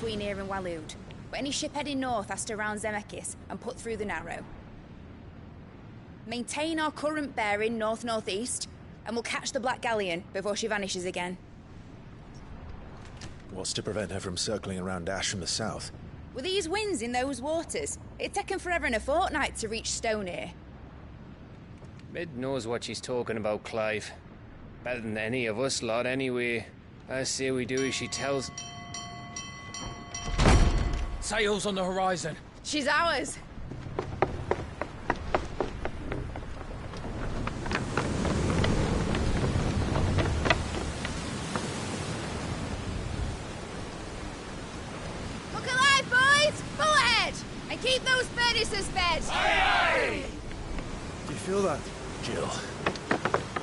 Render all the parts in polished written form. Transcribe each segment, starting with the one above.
between here and Waloed, but any ship heading north has to round Zemeckis and put through the Narrow. Maintain our current bearing north-northeast, and we'll catch the Black Galleon before she vanishes again. What's to prevent her from circling around Ash from the south? With these winds in those waters, it'd take 'em forever and a fortnight to reach Stonehenge. Mid knows what she's talking about, Clive. Better than any of us lot, anyway. I say we do as she tells. Sails on the horizon. She's ours. Look alive, boys! Pull ahead! And keep those furnaces fed! Aye, aye! Do you feel that, Jill?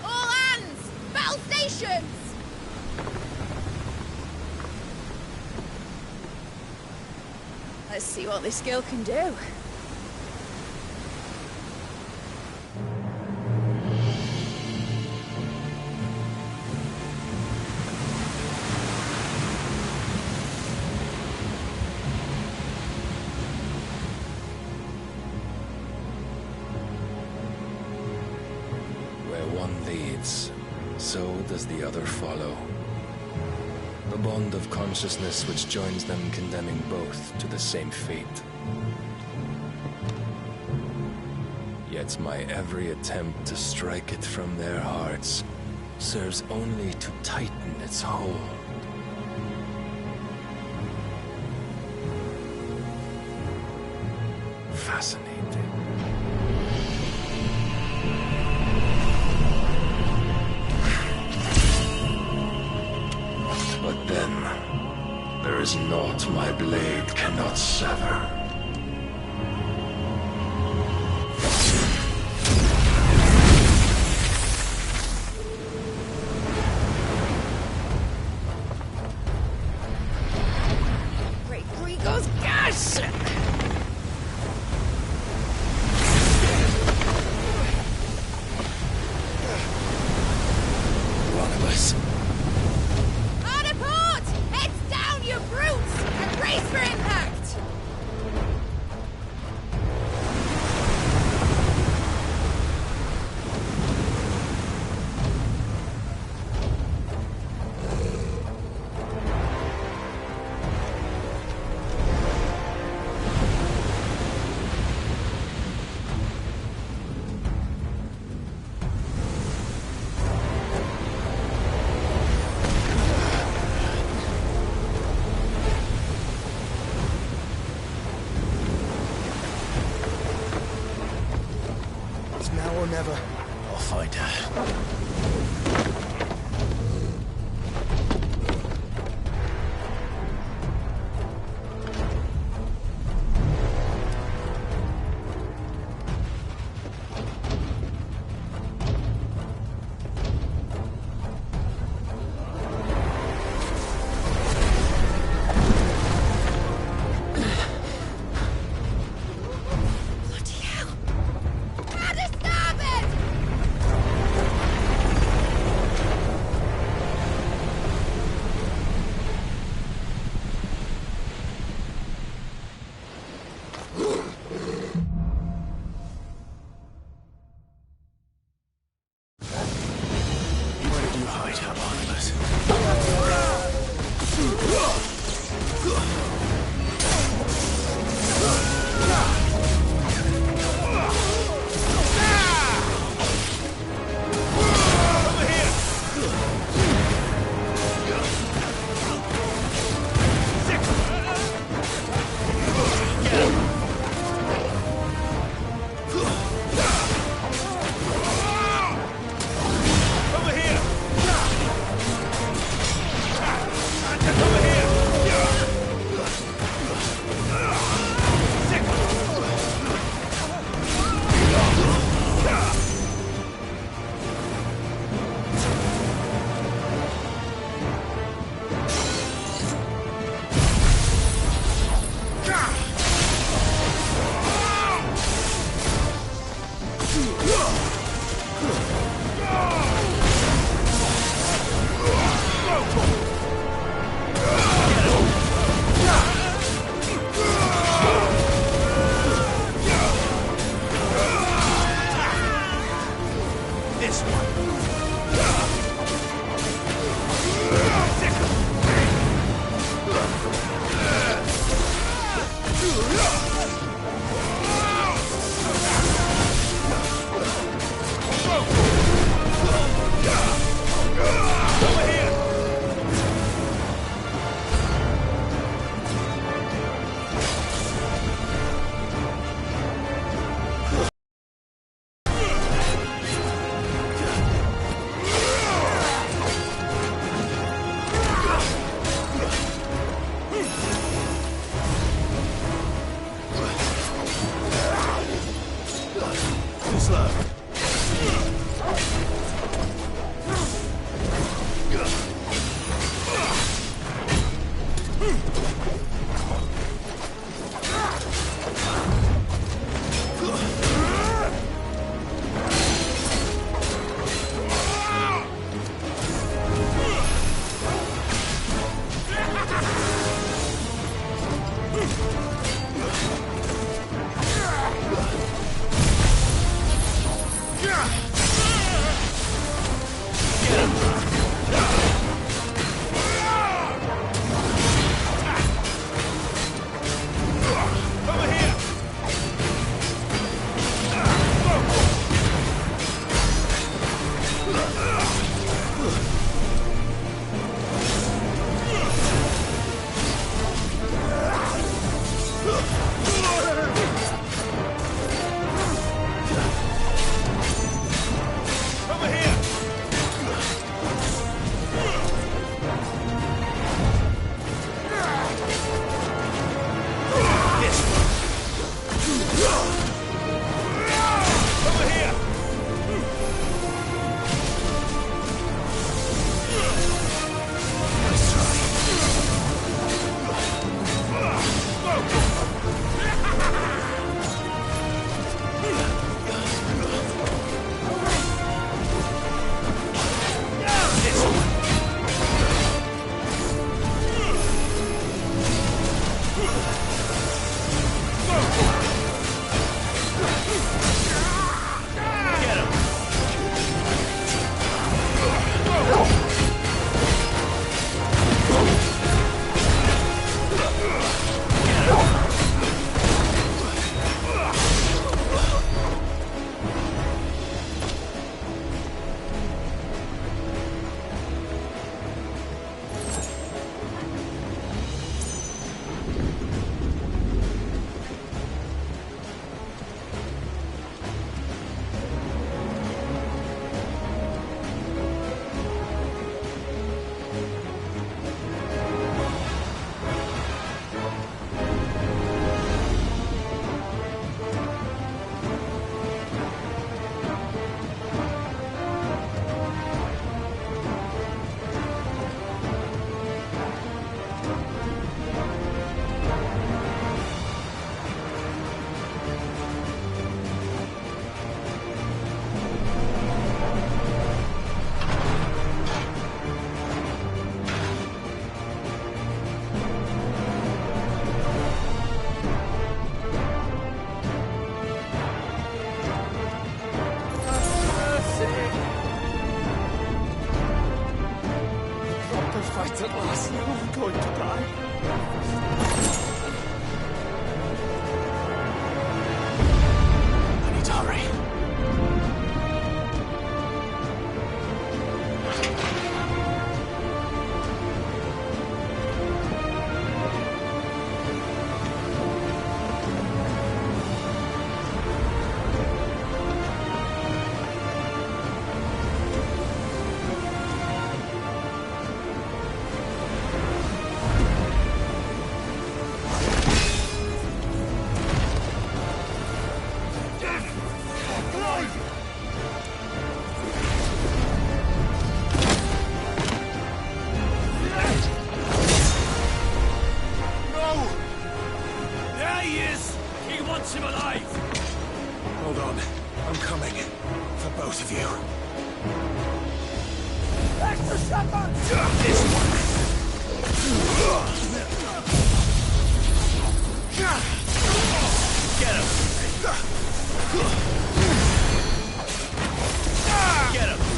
All hands! Battle stations! Let's see what this girl can do. Where one leads, so does the other follow. The bond of consciousness which joins them condemning both to the same fate. Yet my every attempt to strike it from their hearts serves only to tighten its hold. Fascinating. But then, there is naught my blade cannot sever. Great Gregor's gas! One of us. Hard port! Heads down, you brutes! And brace for impact! It's now or never. I'll find her. Bloody hell! Out of starboard! slow. At last, I'm going to die. I need to hurry. Hold on. I'm coming. For both of you. Extra shotgun! This one! Get him! Get him!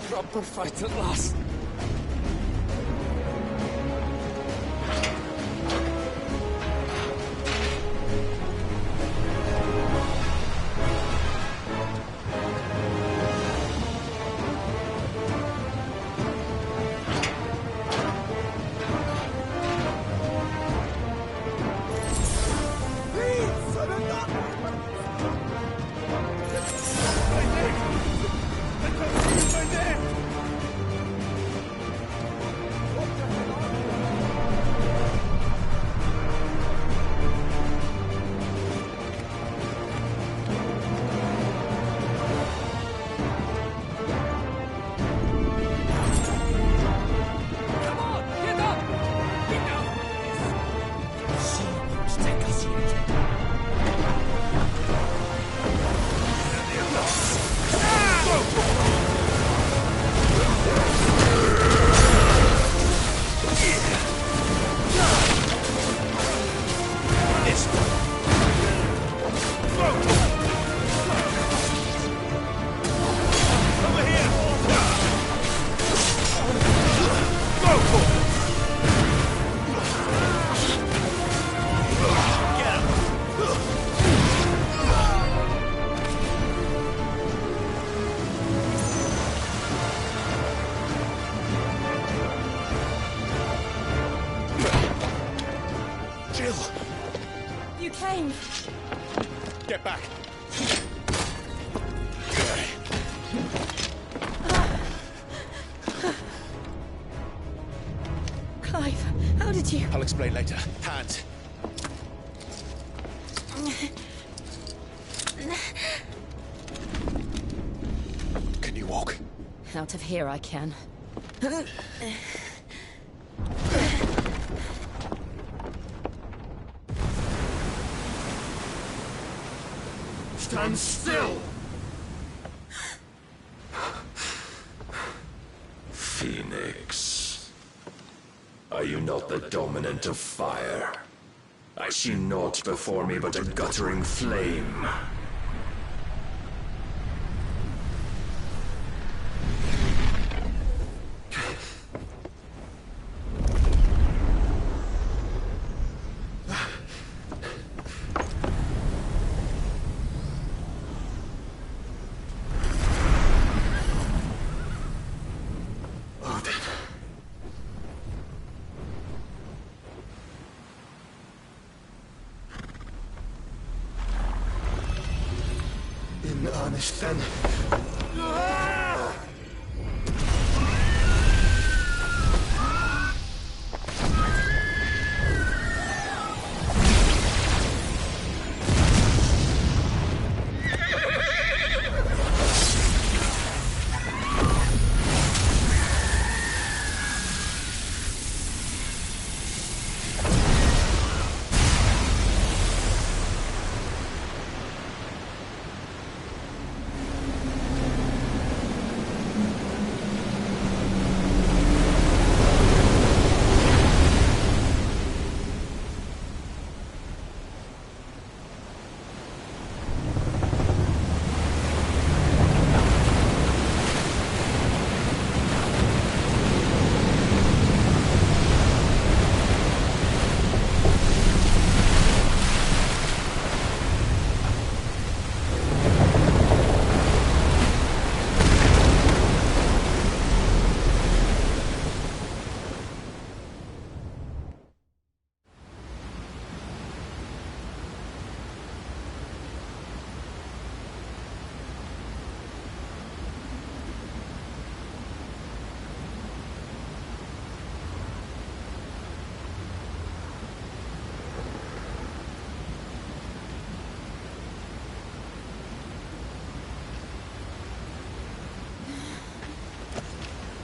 Proper fight at last. Get back! Clive, how did you... I'll explain later. Hands! Can you walk? Out of here I can. Stand still! Phoenix. Are you not the dominant of fire? I see naught before me but a guttering flame. In earnest, then.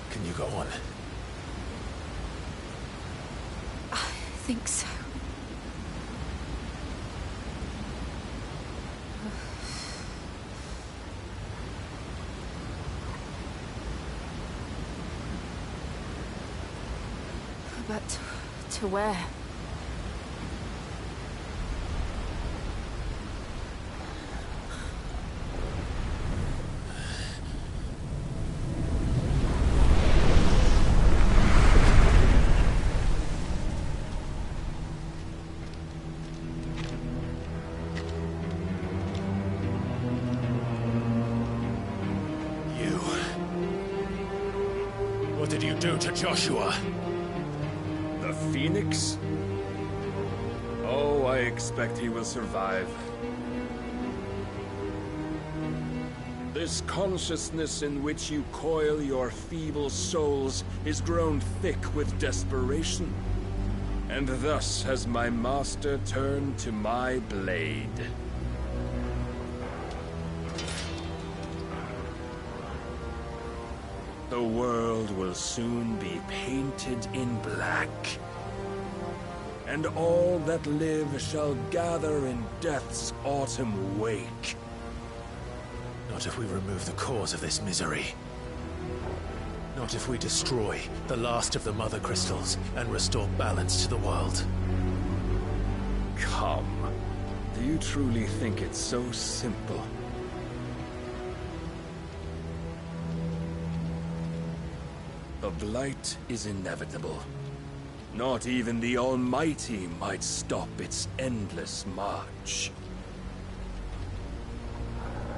Can you go on? I think so. But to where? What did you do to Joshua? The Phoenix? Oh, I expect he will survive. This consciousness in which you coil your feeble souls is grown thick with desperation. And thus has my master turned to my blade. The world will soon be painted in black. And all that live shall gather in death's autumn wake. Not if we remove the cause of this misery. Not if we destroy the last of the Mother Crystals and restore balance to the world. Come. Do you truly think it's so simple? The blight is inevitable. Not even the Almighty might stop its endless march.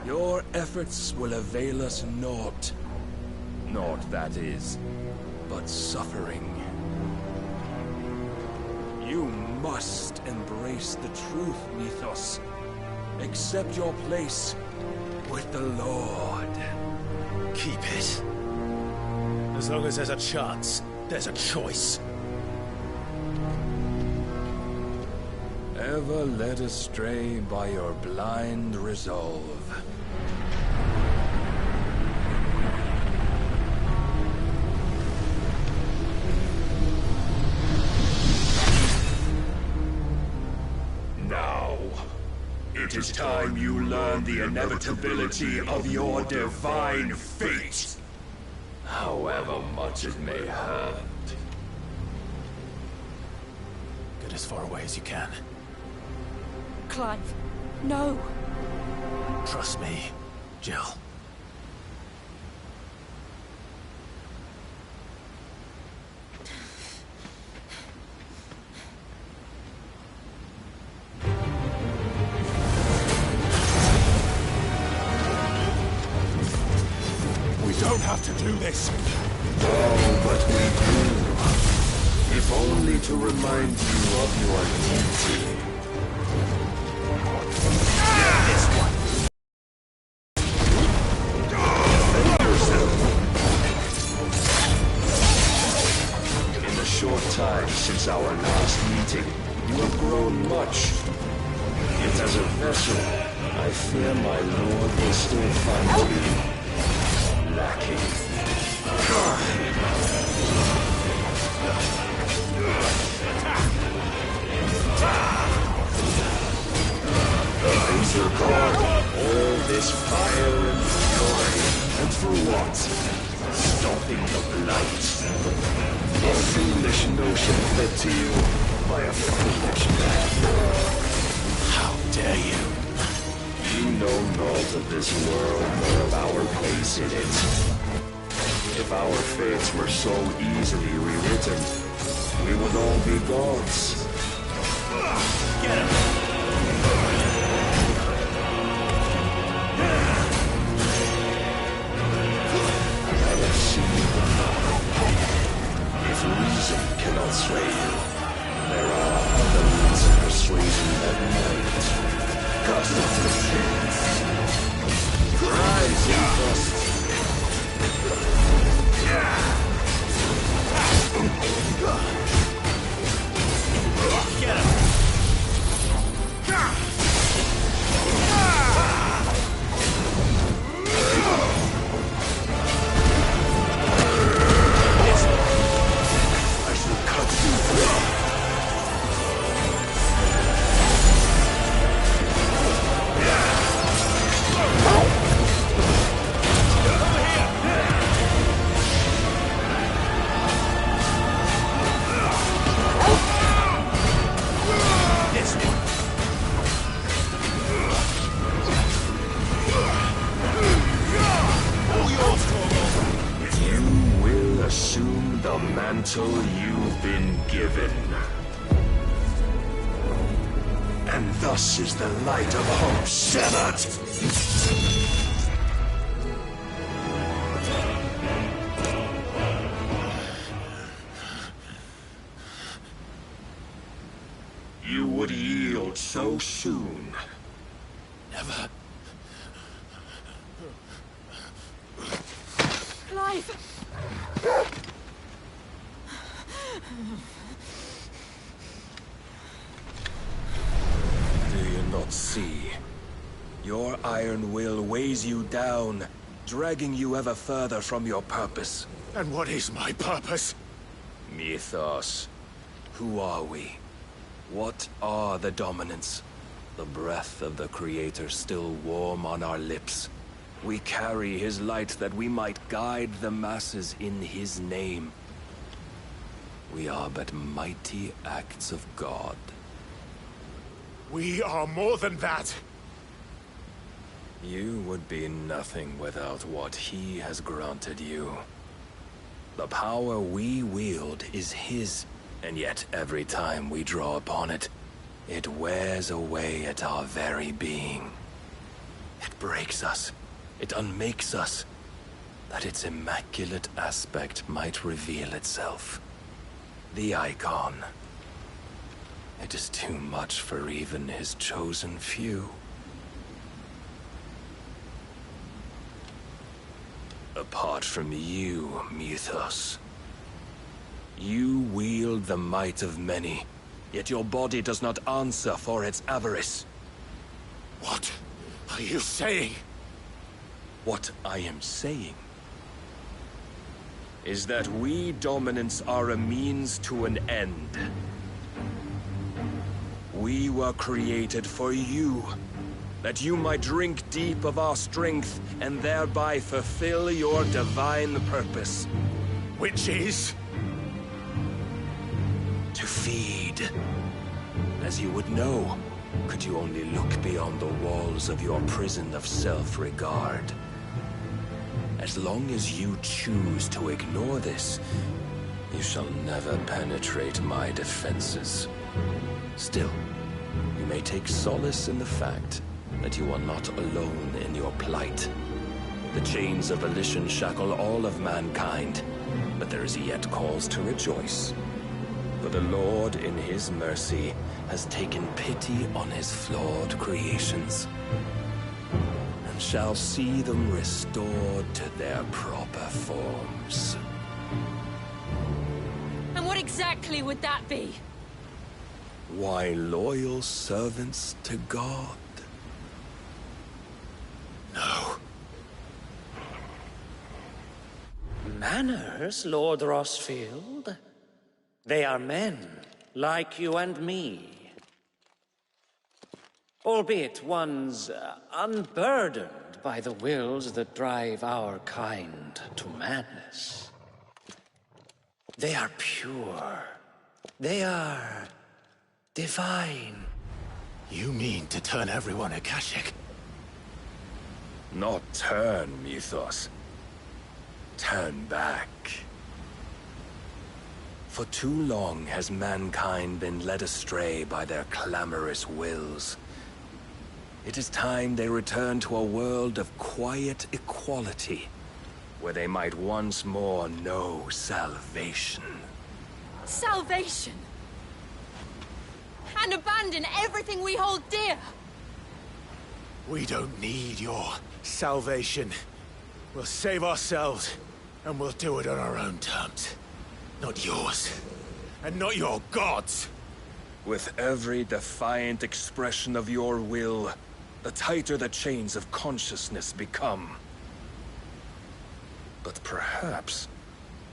Your efforts will avail us naught. Naught, that is, but suffering. You must embrace the truth, Mythos. Accept your place with the Lord. Keep it. As long as there's a chance, there's a choice. Ever led astray by your blind resolve. Now, It is time you learn the inevitability of your divine fate. However much it may hurt. Get as far away as you can. Clive, no. Trust me, Jill. We don't have to do this. Oh, but we do. If only to remind you of your duty. This one. In the short time since our last meeting, you have grown much. Yet as a vessel, I fear my lord will still find you lacking. Razor God, all this fire and joy, and for what? Stopping the blight. A foolish notion fed to you by a foolish man. How dare you? You know naught of this world nor of our place in it. If our fates were so easily rewritten, we would all be gods. Get him! I have seen enough. If reason cannot sway you, there are other means of persuasion that might. Justice. Rise, you must. Get him! I shall cut you through. Assume the mantle you've been given. And thus is the light of hope severed. You would yield so soon. Never. Clive! Do you not see? Your iron will weighs you down, dragging you ever further from your purpose. And what is my purpose? Mythos. Who are we? What are the dominants? The breath of the Creator still warm on our lips. We carry his light that we might guide the masses in his name. We are but mighty acts of God. We are more than that. You would be nothing without what he has granted you. The power we wield is his, and yet every time we draw upon it, it wears away at our very being. It breaks us. It unmakes us, that its immaculate aspect might reveal itself. The icon. It is too much for even his chosen few. Apart from you, Mythos, you wield the might of many, yet your body does not answer for its avarice. What are you saying? What I am saying is that we dominants are a means to an end. We were created for you, that you might drink deep of our strength and thereby fulfill your divine purpose. Which is? To feed. As you would know, could you only look beyond the walls of your prison of self-regard. As long as you choose to ignore this, you shall never penetrate my defenses. Still, you may take solace in the fact that you are not alone in your plight. The chains of volition shackle all of mankind, but there is yet cause to rejoice. For the Lord, in his mercy, has taken pity on his flawed creations, and shall see them restored to their proper forms. And what exactly would that be? Why, loyal servants to God. No. Manners, Lord Rosfield? They are men, like you and me. Albeit ones unburdened by the wills that drive our kind to madness. They are pure. They are divine. You mean to turn everyone Akashic? Not turn, Mythos. Turn back. For too long has mankind been led astray by their clamorous wills. It is time they return to a world of quiet equality, where they might once more know salvation. Salvation! And abandon everything we hold dear! We don't need your salvation. We'll save ourselves, and we'll do it on our own terms. Not yours. And not your gods! With every defiant expression of your will, the tighter the chains of consciousness become. But perhaps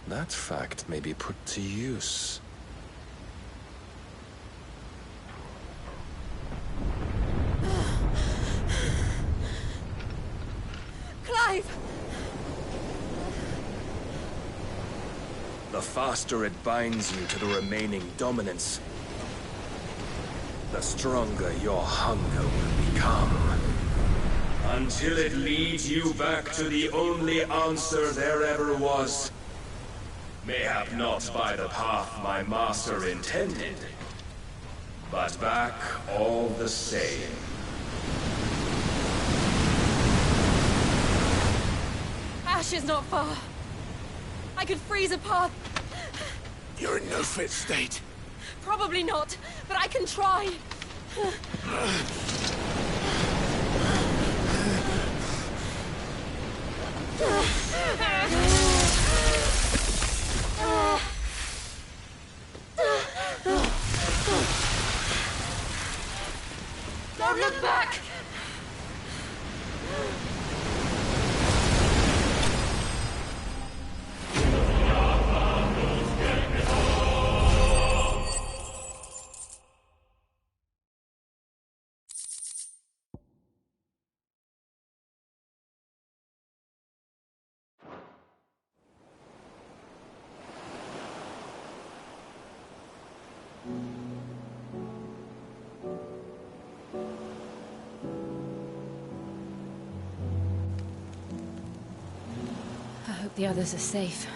that fact may be put to use. Clive! The faster it binds you to the remaining dominance, the stronger your hunger will become. Until it leads you back to the only answer there ever was. Mayhap not by the path my master intended, but back all the same. Ash is not far. I could freeze a path. You're in no fit state. Probably not, but I can try. Don't look back! I hope the others are safe.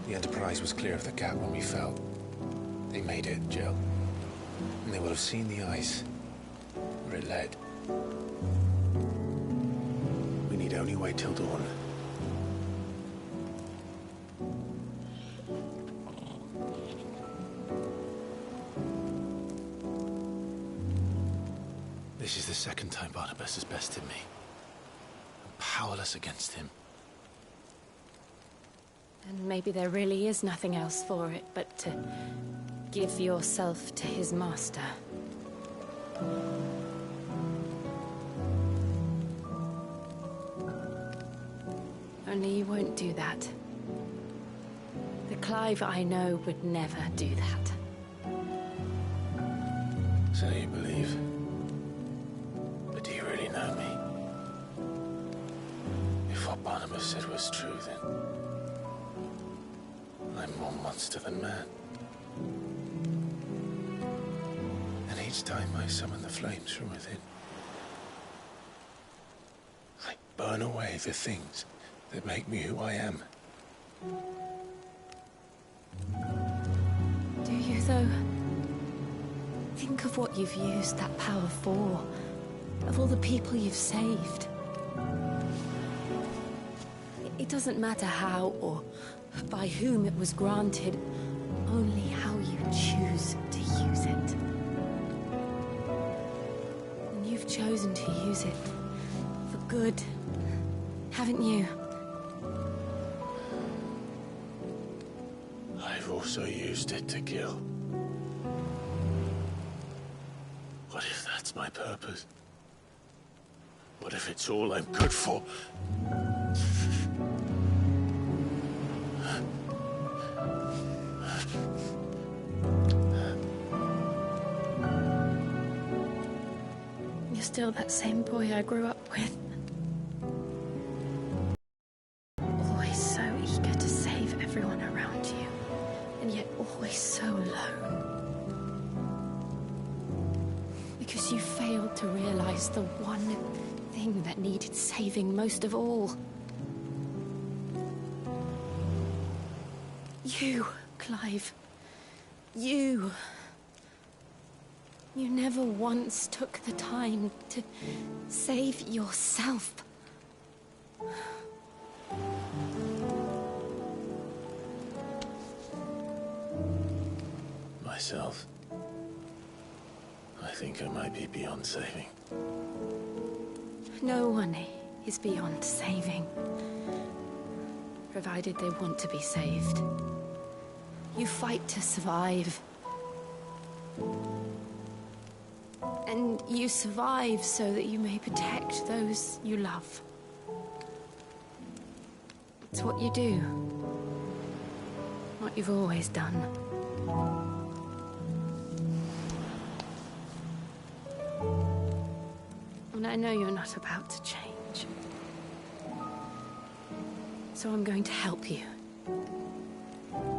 The Enterprise was clear of the gap when we fell. They made it, Jill. And they will have seen the ice, where it led. We need only wait till dawn. This is the second time Barnabas has bested me. I'm powerless against him. And maybe there really is nothing else for it but to give yourself to his master. Only you won't do that. The Clive I know would never do that. say you believe. But do you really know me? If what Barnabas said was true, then I'm more monster than man. And each time I summon the flames from within, I burn away the things that make me who I am. Do you, though? Think of what you've used that power for, of all the people you've saved. It doesn't matter how or by whom it was granted, only how you choose to use it. And you've chosen to use it for good, haven't you? I've also used it to kill. What if that's my purpose? What if it's all I'm good for? You're still that same boy I grew up with. Always so eager to save everyone around you, and yet always so alone. Because you failed to realize the one thing that needed saving most of all. You, Clive. You. You never once took the time to save yourself. Myself? I think I might be beyond saving. No one is beyond saving, provided they want to be saved. You fight to survive. And you survive so that you may protect those you love. It's what you do. What you've always done. And I know you're not about to change. So I'm going to help you.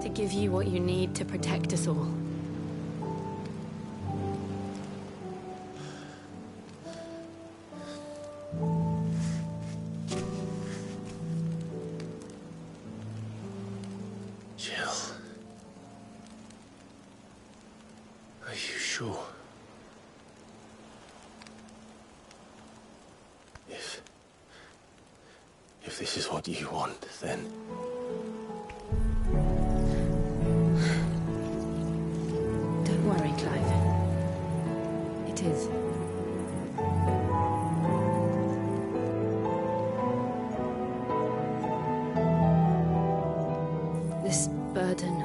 To give you what you need to protect us all. Jill. Are you sure? If this is what you want, then... Don't worry, Clive. It is. This burden,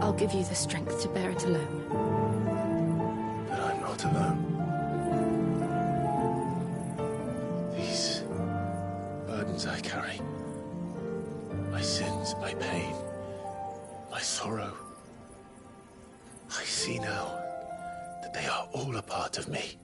I'll give you the strength to bear it alone. But I'm not alone. These burdens I carry, my sins, my pain, my sorrow, I see now that they are all a part of me.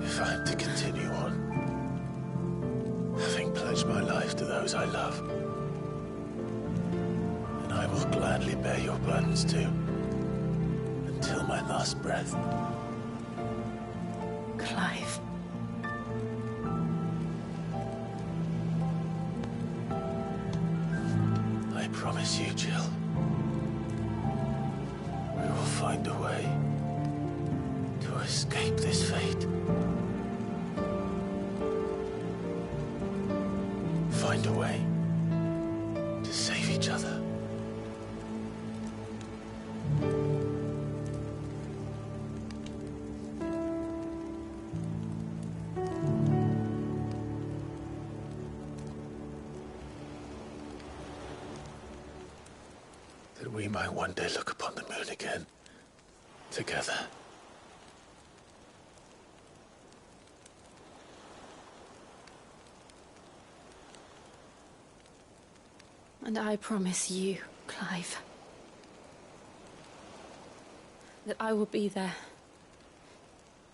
If I'm to continue on, having pledged my life to those I love, then I will gladly bear your burdens too, until my last breath. Clive. I promise you, Jill, we will find a way to to escape this fate. Find a way to save each other. That we might one day look upon the moon again, together. And I promise you, Clive, that I will be there,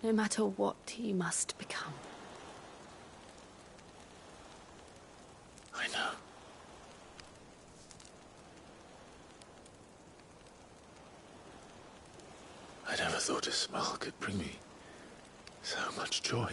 no matter what you must become. I know. I never thought a smile could bring me so much joy.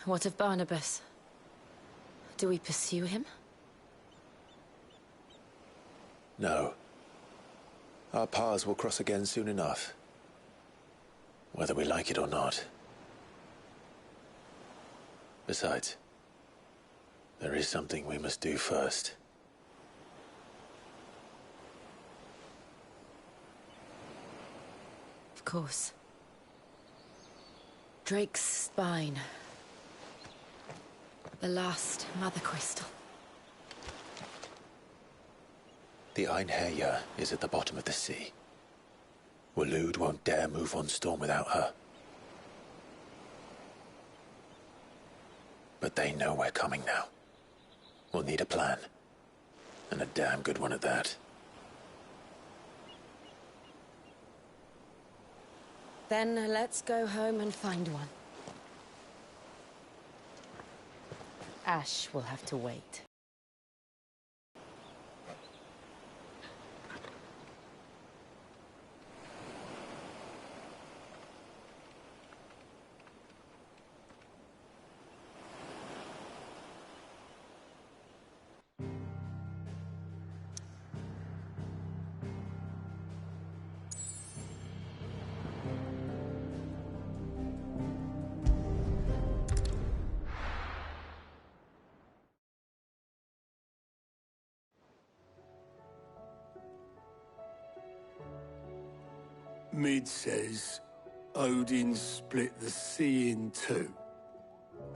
What of Barnabas? Do we pursue him? No. Our paths will cross again soon enough. Whether we like it or not. Besides, there is something we must do first. Of course. Drake's spine. The last Mother Crystal. The Einherjar is at the bottom of the sea. Waloed won't dare move on Storm without her. But they know we're coming now. We'll need a plan. And a damn good one at that. Then let's go home and find one. Ash will have to wait. Mid says Odin split the sea in two.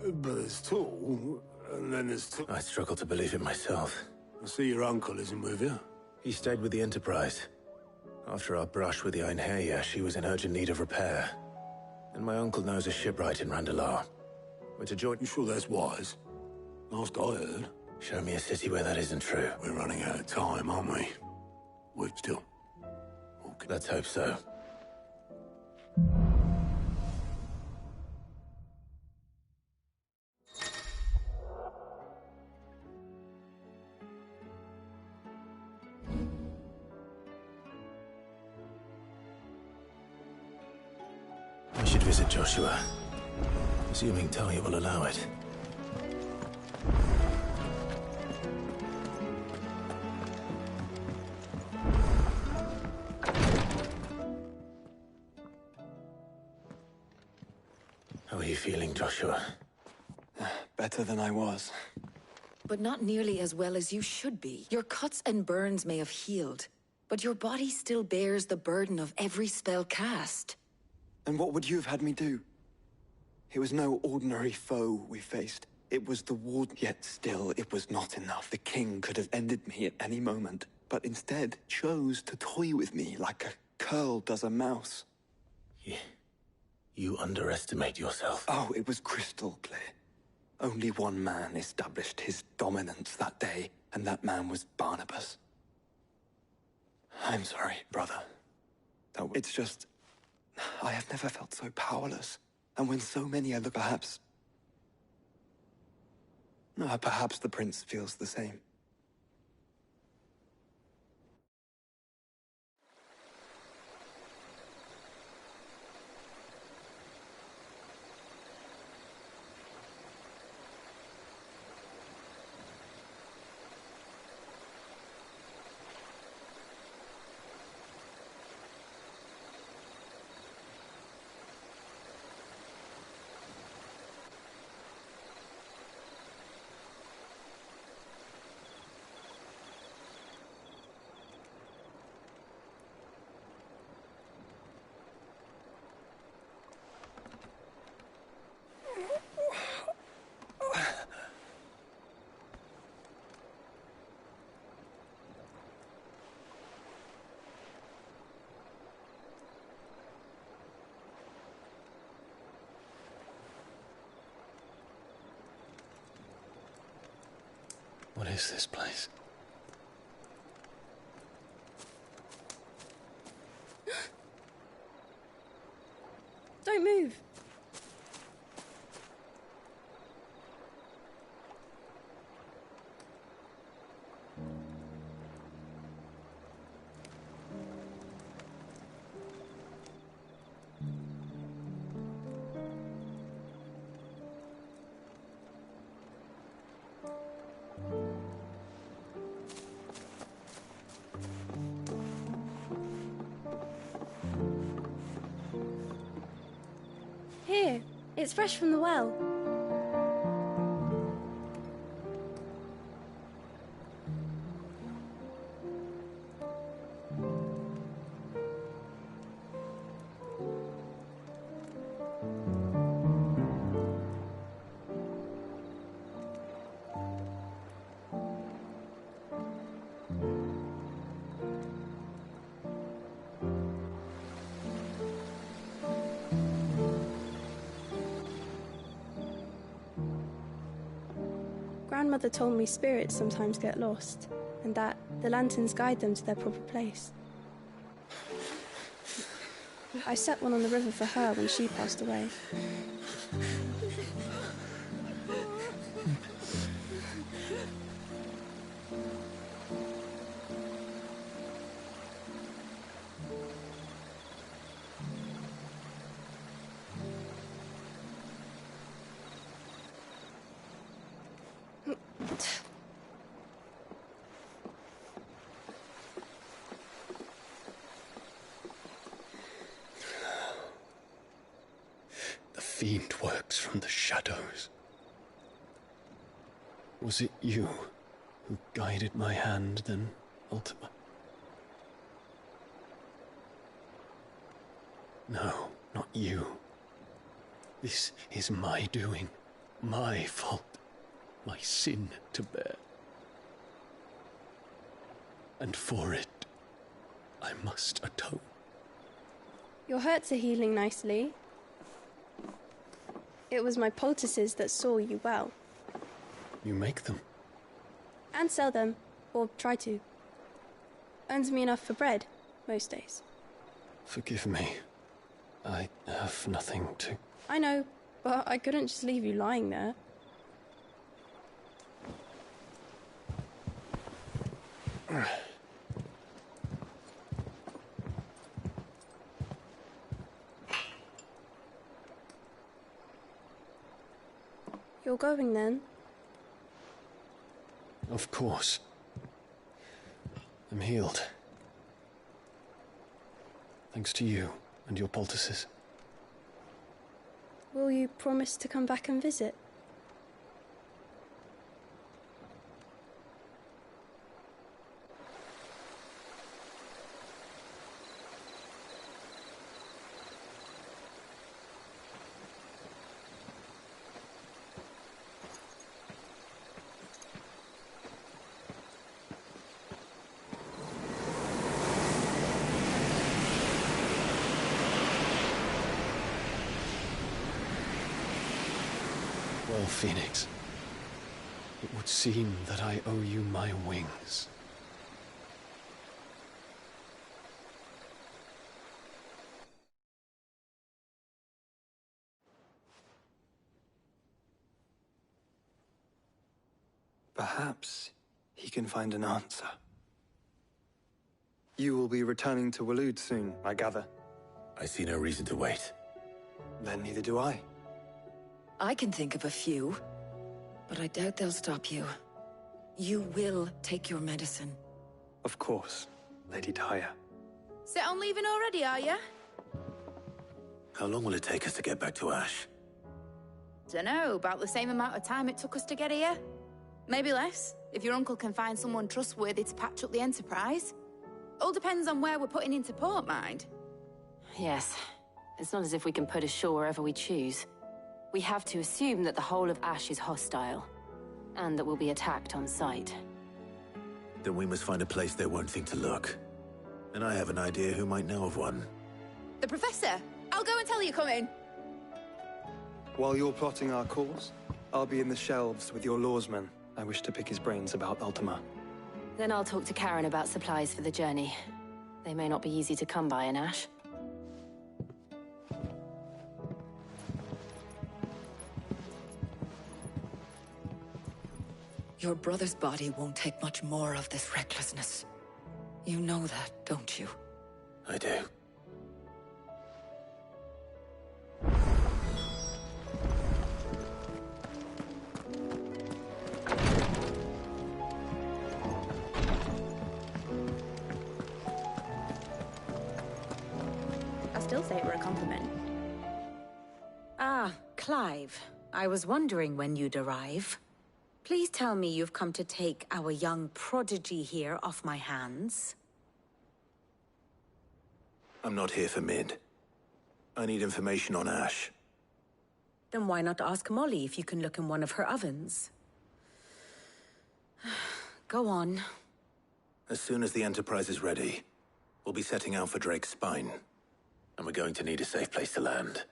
But there's two, and then there's two. I struggle to believe it myself. I see your uncle isn't with you. He stayed with the Enterprise. After our brush with the Einherjar, she was in urgent need of repair. And my uncle knows a shipwright in Randalar. We're to join... You sure that's wise? Last I heard. Show me a city where that isn't true. We're running out of time, aren't we? We're still... Okay. Let's hope so. I should should visit Joshua. Assuming Talia will allow it. How are you feeling, Joshua? Better than I was. But not nearly as well as you should be. Your cuts and burns may have healed, but your body still bears the burden of every spell cast. And what would you have had me do? It was no ordinary foe we faced. It was the warden. Yet still, it was not enough. The king could have ended me at any moment, but instead chose to toy with me like a curl does a mouse. You underestimate yourself. Oh, it was crystal clear. Only one man established his dominance that day, and that man was Barnabas. I'm sorry, brother. No, it's just... I have never felt so powerless. And when so many are perhaps... No, perhaps the prince feels the same. What is this place? Don't move. Here, it's fresh from the well. Grandmother told me spirits sometimes get lost, and that the lanterns guide them to their proper place. I set one on the river for her when she passed away. The fiend works from the shadows. Was it you who guided my hand, then ultimately? No, not you. This is my doing, my fault, my sin to bear. And for it, I must atone. Your hurts are healing nicely. It was my poultices that saw you well. You make them? And sell them, or try to. Earns me enough for bread, most days. Forgive me. I have nothing to... I know, but I couldn't just leave you lying there. You're going then? Of course. I'm healed. Thanks to you and your poultices. Will you promise to come back and visit? Well, Phoenix, it would seem that I owe you my wings. Perhaps he can find an answer. You will be returning to Waloed soon, I gather. I see no reason to wait. Then neither do I. I can think of a few, but I doubt they'll stop you. You will take your medicine. Of course, Lady Daya. Set on leaving already, are you? How long will it take us to get back to Ash? Dunno, about the same amount of time it took us to get here. Maybe less, if your uncle can find someone trustworthy to patch up the Enterprise. All depends on where we're putting into port, mind. Yes. It's not as if we can put ashore wherever we choose. We have to assume that the whole of Ash is hostile, and that we'll be attacked on sight. Then we must find a place they won't think to look. And I have an idea who might know of one. The Professor! I'll go and tell you come in. While you're plotting our course, I'll be in the shelves with your lawsman. I wish to pick his brains about Ultima. Then I'll talk to Karen about supplies for the journey. They may not be easy to come by in Ash. Your brother's body won't take much more of this recklessness. You know that, don't you? I do. I still say it were a compliment. Ah, Clive. I was wondering when you'd arrive. Please tell me you've come to take our young prodigy here off my hands. I'm not here for Mid. I need information on Ash. Then why not ask Molly if you can look in one of her ovens? Go on. As soon as the Enterprise is ready, we'll be setting out for Drake's Spine. And we're going to need a safe place to land.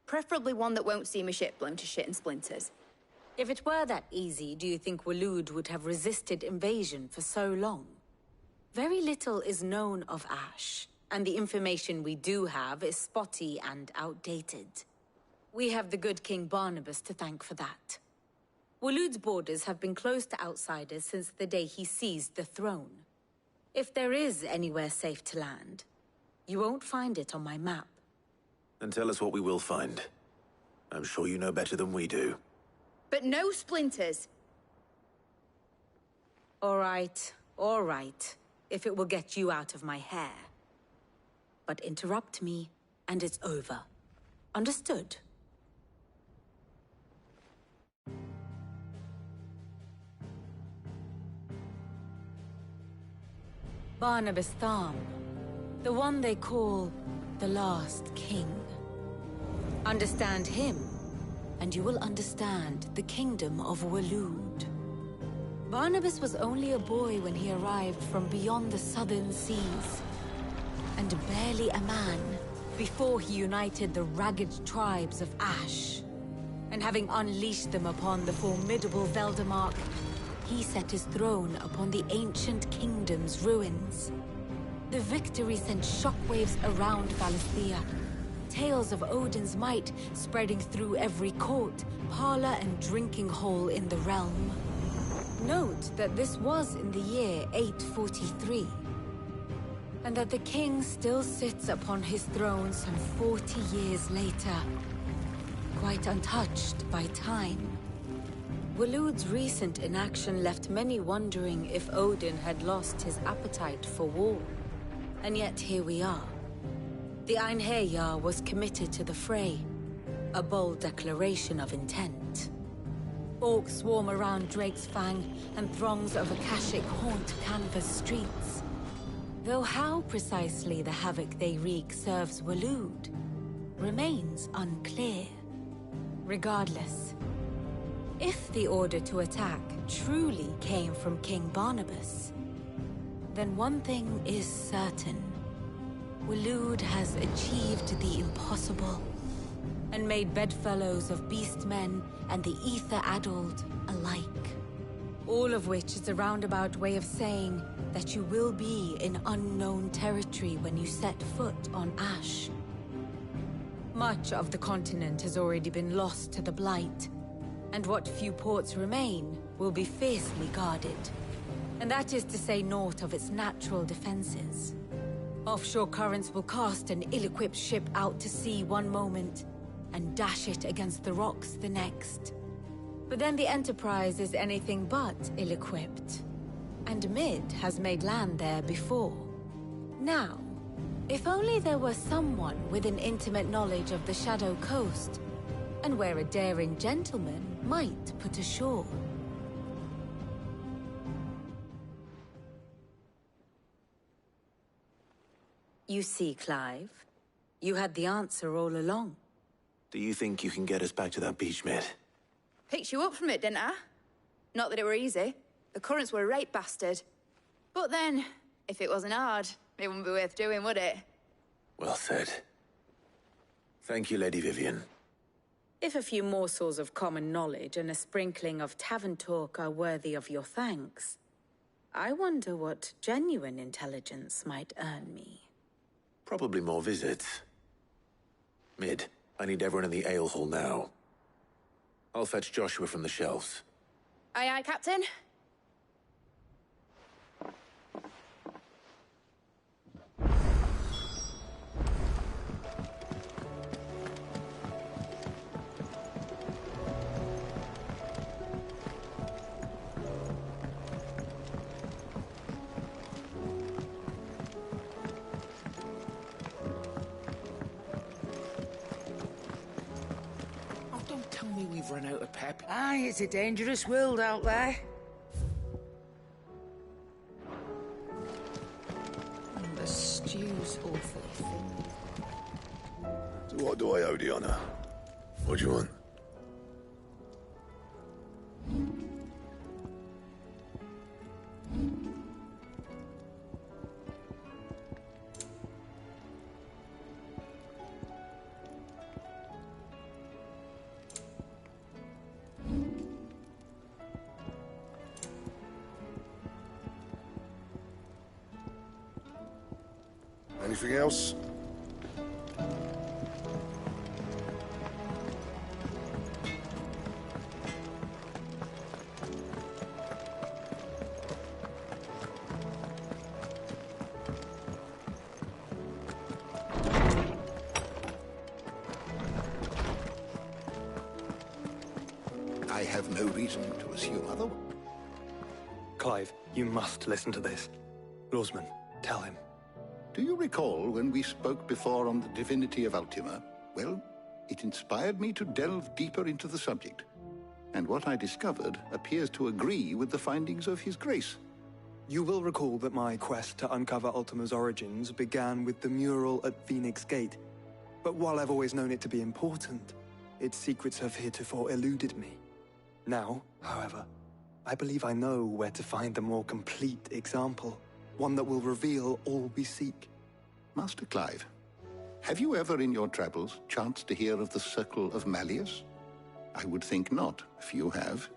Preferably one that won't see my ship blown to shit and splinters. If it were that easy, do you think Waloed would have resisted invasion for so long? Very little is known of Ash, and the information we do have is spotty and outdated. We have the good King Barnabas to thank for that. Waloed's borders have been closed to outsiders since the day he seized the throne. If there is anywhere safe to land, you won't find it on my map. Then tell us what we will find. I'm sure you know better than we do. But no splinters. All right. If it will get you out of my hair. But interrupt me, and it's over. Understood? Barnabas Tharm. The one they call the Last King. Understand him, and you will understand the kingdom of Waloed. Barnabas was only a boy when he arrived from beyond the southern seas, and barely a man before he united the ragged tribes of Ash. And having unleashed them upon the formidable Veldamark, he set his throne upon the ancient kingdom's ruins. The victory sent shockwaves around Valisthea. Tales of Odin's might spreading through every court, parlor, and drinking hole in the realm. Note that this was in the year 843, and that the king still sits upon his throne some 40 years later, quite untouched by time. Waloed's recent inaction left many wondering if Odin had lost his appetite for war. And yet here we are. The Einherjar was committed to the fray, a bold declaration of intent. Orcs swarm around Drake's Fang, and throngs of Akashic haunt Canva's streets. Though how precisely the havoc they wreak serves Waloed remains unclear. Regardless, if the order to attack truly came from King Barnabas, then one thing is certain. Waloed has achieved the impossible, and made bedfellows of beastmen and the ether-addled alike. All of which is a roundabout way of saying that you will be in unknown territory when you set foot on Ash. Much of the continent has already been lost to the Blight, and what few ports remain will be fiercely guarded. And that is to say naught of its natural defenses. Offshore currents will cast an ill-equipped ship out to sea one moment, and dash it against the rocks the next. But then the Enterprise is anything but ill-equipped. And Mid has made land there before. Now, if only there were someone with an intimate knowledge of the Shadow Coast, and where a daring gentleman might put ashore. You see, Clive, you had the answer all along. Do you think you can get us back to that beach, Mid? Picked you up from it, didn't I? Not that it were easy. The currents were a right bastard. But then, if it wasn't hard, it wouldn't be worth doing, would it? Well said. Thank you, Lady Vivian. If a few morsels of common knowledge and a sprinkling of tavern talk are worthy of your thanks, I wonder what genuine intelligence might earn me. Probably more visits. Mid, I need everyone in the ale hall now. I'll fetch Joshua from the shelves. Aye, aye, Captain. We've run out of pep. Aye, it's a dangerous world out there. The stew's awfully thin. So what do I owe the honor? What do you want? Anything else? I have no reason to assume otherwise. Clive, you must listen to this. Lawsman, tell him. Do you recall when we spoke before on the divinity of Ultima? Well, it inspired me to delve deeper into the subject. And what I discovered appears to agree with the findings of His Grace. You will recall that my quest to uncover Ultima's origins began with the mural at Phoenix Gate. But while I've always known it to be important, its secrets have heretofore eluded me. Now, however, I believe I know where to find the more complete example. One that will reveal all we seek. Master Clive, have you ever in your travels chanced to hear of the Circle of Malleus? I would think not, few have.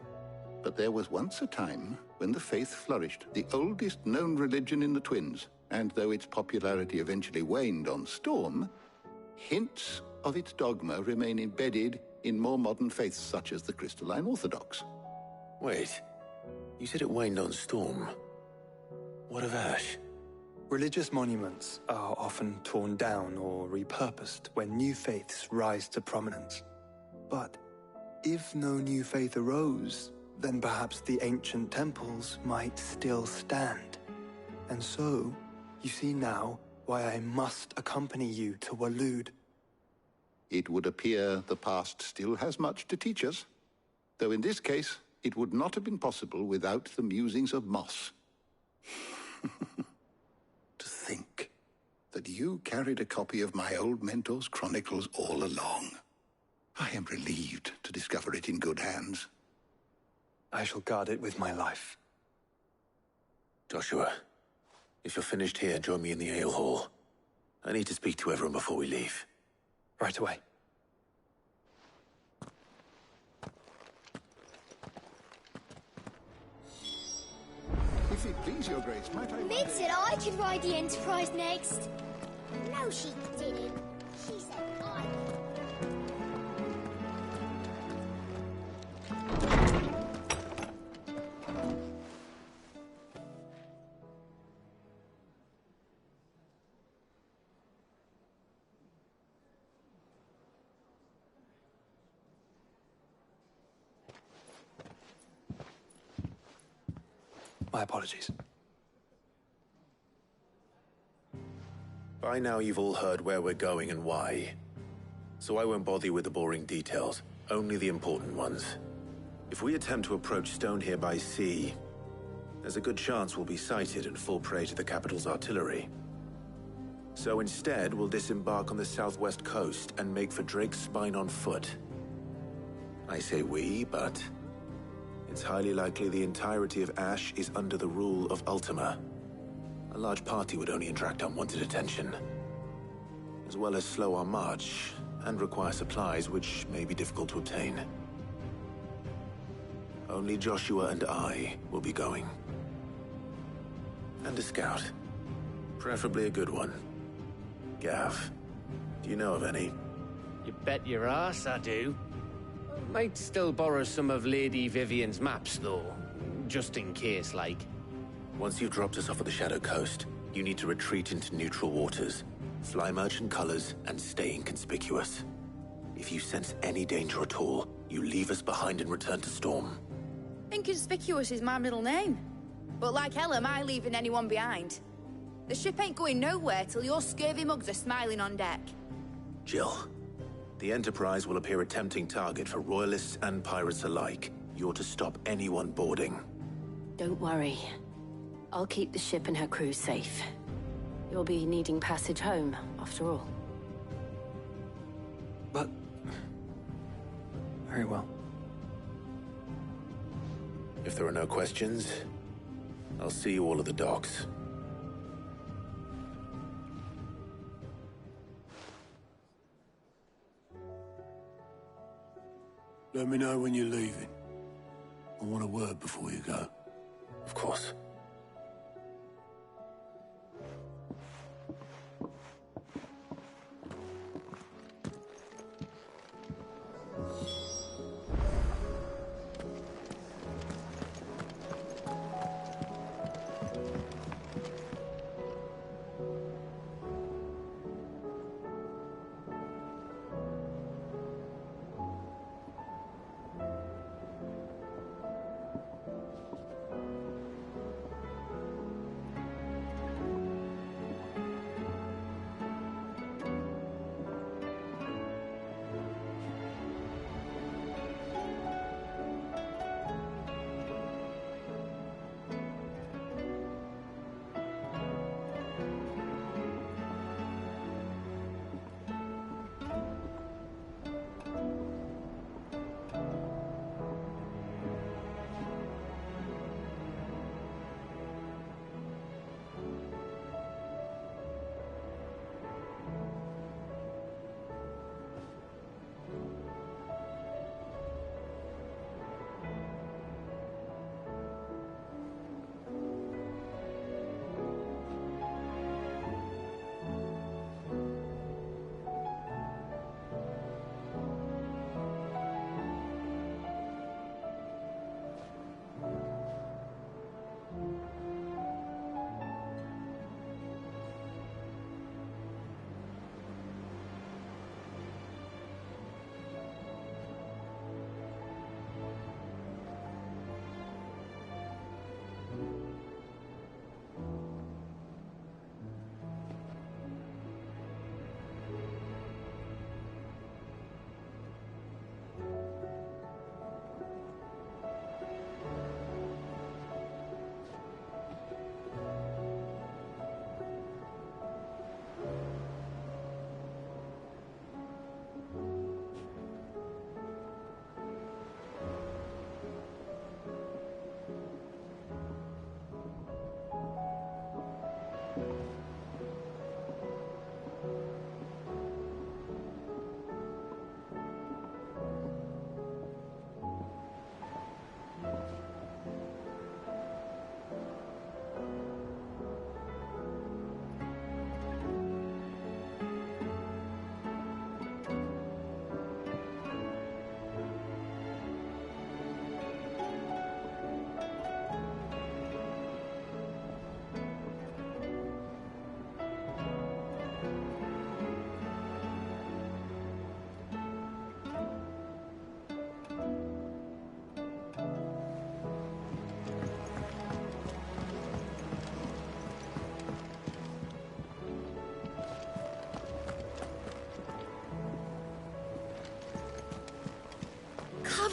But there was once a time when the faith flourished, the oldest known religion in the Twins, and though its popularity eventually waned on Storm, hints of its dogma remain embedded in more modern faiths such as the Crystalline Orthodox. Wait, you said it waned on Storm. What of Ash? Religious monuments are often torn down or repurposed when new faiths rise to prominence. But If no new faith arose, then perhaps the ancient temples might still stand. And so, you see now why I must accompany you to Waloed. It would appear the past still has much to teach us, though in this case, it would not have been possible without the musings of Moss. To think that you carried a copy of my old mentor's chronicles all along. I am relieved to discover it in good hands. I shall guard it with my life. Joshua, if you're finished here, join me in the ale hall. I need to speak to everyone before we leave. Right away. If it please your grace, might I... Mid said I could ride the Enterprise next. No, she didn't. She said I could. My apologies. By now you've all heard where we're going and why. So I won't bother you with the boring details, only the important ones. If we attempt to approach Stone here by sea, there's a good chance we'll be sighted and fall prey to the capital's artillery. So instead, we'll disembark on the southwest coast and make for Drake's Spine on foot. I say we, but it's highly likely the entirety of Ash is under the rule of Ultima. A large party would only attract unwanted attention, as well as slow our march and require supplies which may be difficult to obtain. Only Joshua and I will be going. And a scout. Preferably a good one. Gav, do you know of any? You bet your ass I do. Might still borrow some of Lady Vivian's maps, though. Just in case, like. Once you've dropped us off at the Shadow Coast, you need to retreat into neutral waters, fly merchant colors, and stay inconspicuous. If you sense any danger at all, you leave us behind and return to Storm. Inconspicuous is my middle name. But like hell am I leaving anyone behind. The ship ain't going nowhere till your scurvy mugs are smiling on deck. Jill, the Enterprise will appear a tempting target for royalists and pirates alike. You're to stop anyone boarding. Don't worry. I'll keep the ship and her crew safe. You'll be needing passage home, after all. But... very well. If there are no questions, I'll see you all at the docks. Let me know when you're leaving. I want a word before you go. Of course.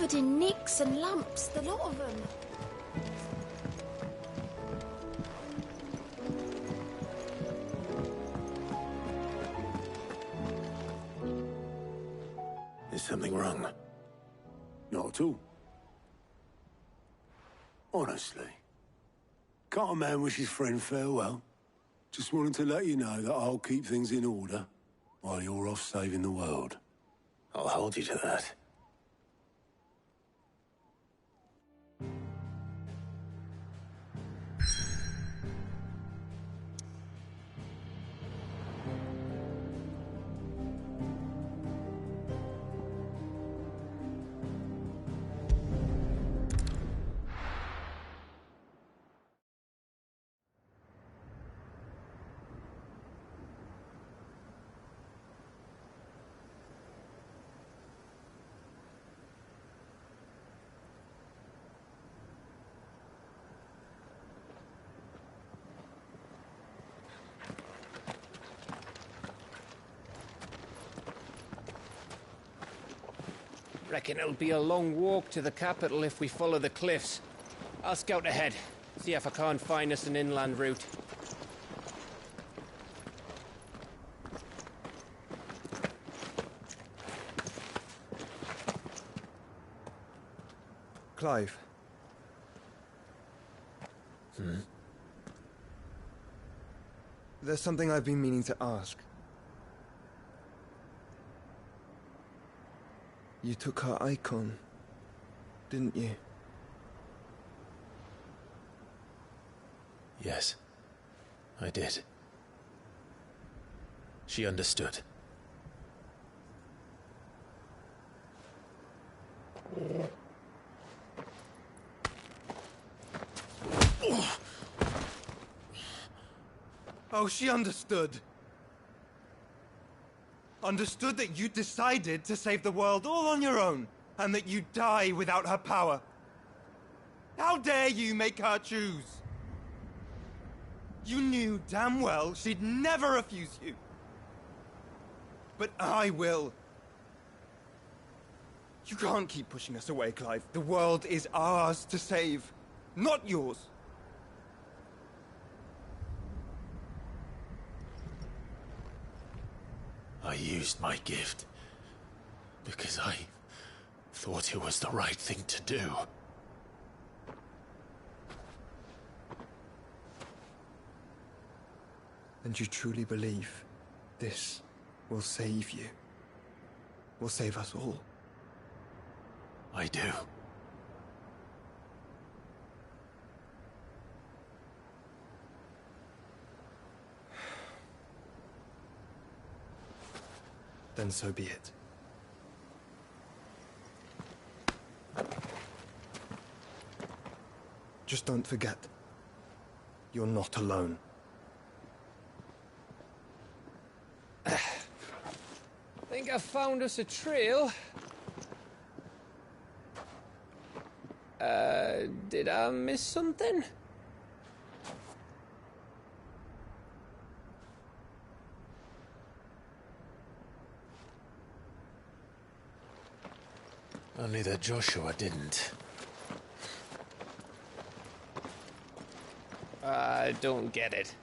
covered in nicks and lumps, the lot of them. Is something wrong? Not at all. Honestly. Can't a man wish his friend farewell? Just wanted to let you know that I'll keep things in order while you're off saving the world. I'll hold you to that. Reckon it'll be a long walk to the capital if we follow the cliffs. I'll scout ahead, see if I can't find us an inland route. Clive. There's something I've been meaning to ask. You took her icon, didn't you? Yes, I did. She understood. Oh, she understood. Understood that you decided to save the world all on your own, and that you'd die without her power. How dare you make her choose? You knew damn well she'd never refuse you. But I will. You can't keep pushing us away, Clive. The world is ours to save, not yours. I used my gift because I thought it was the right thing to do. And you truly believe this will save you? Will save us all? I do. Then so be it. Just don't forget, you're not alone. Think I found us a trail. Did I miss something? Only that Joshua didn't. I don't get it.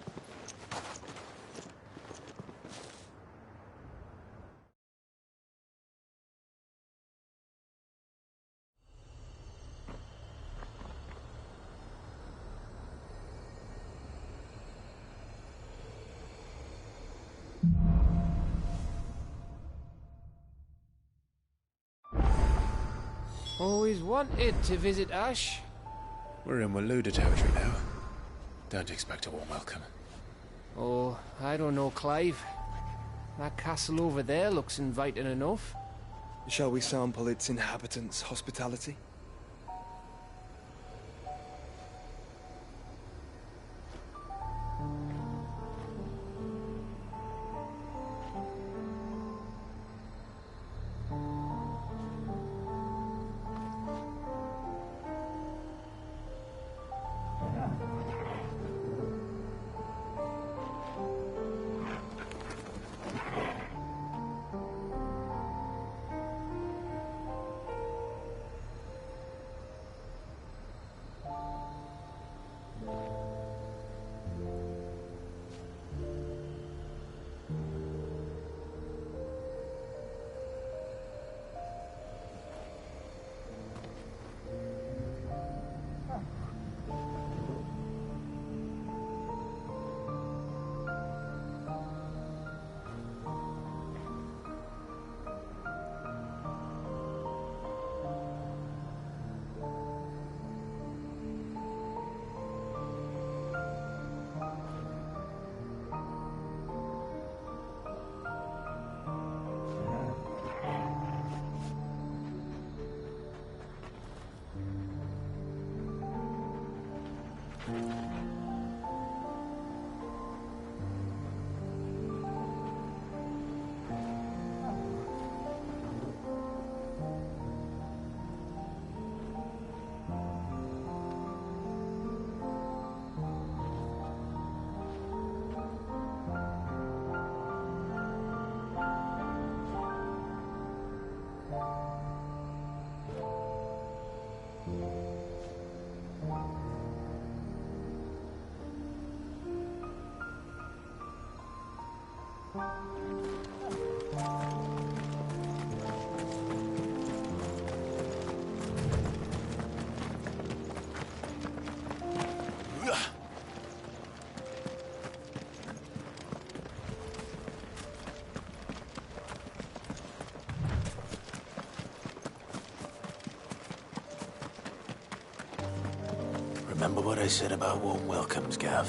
Always wanted to visit Ash. We're in Waluda territory now. Don't expect a warm welcome. Oh, I don't know, Clive. That castle over there looks inviting enough. Shall we sample its inhabitants' hospitality? Remember what I said about warm welcomes, Gav?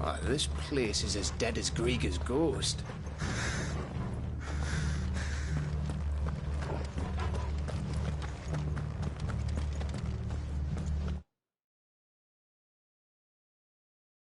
Ah, this place is as dead as Greagor's ghost.